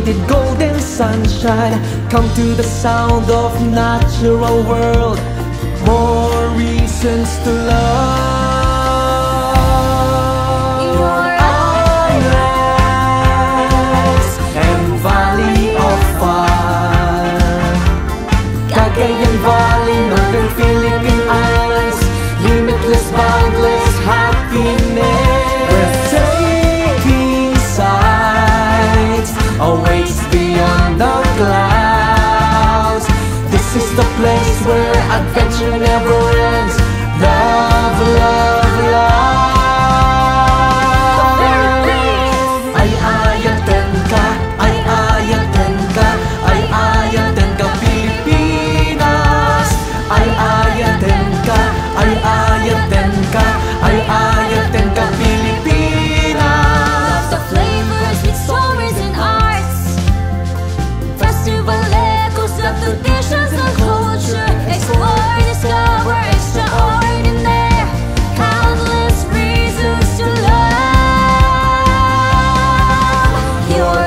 unlimited golden sunshine. Come to the sound of natural world, more reasons to love your islands and Valley of Fire. Cagayan Valley, Northern Philippine Islands, limitless, boundless happiness. Breathtaking sights awaits beyond the clouds. This is the place where adventure never ends. Love, love, love. Ay ayaten ka, ay ayaten ka, ay ayaten ka Pilipinas. Ay ayaten ka, ay ayaten ka, ay ayaten ka Pilipinas. Lots of flavors with stories and arts, festival echoes of traditions and culture. Explore, discover extraordinary, countless reasons to love your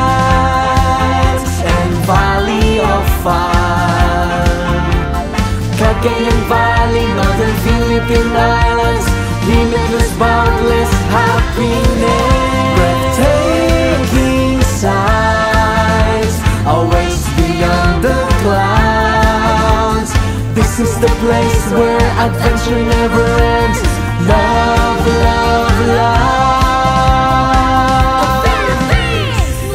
islands and Valley of Fire. Cagayan Valley, Northern Philippine Islands, limitless, boundless happiness. Breathtaking sights awaits beyond the clouds. This is the place where adventure never ends. Love, love, love.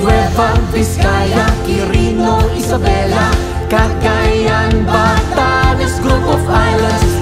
Nueva Vizcaya, Quirino, Isabela, Cagayan, Batanes, group of islands,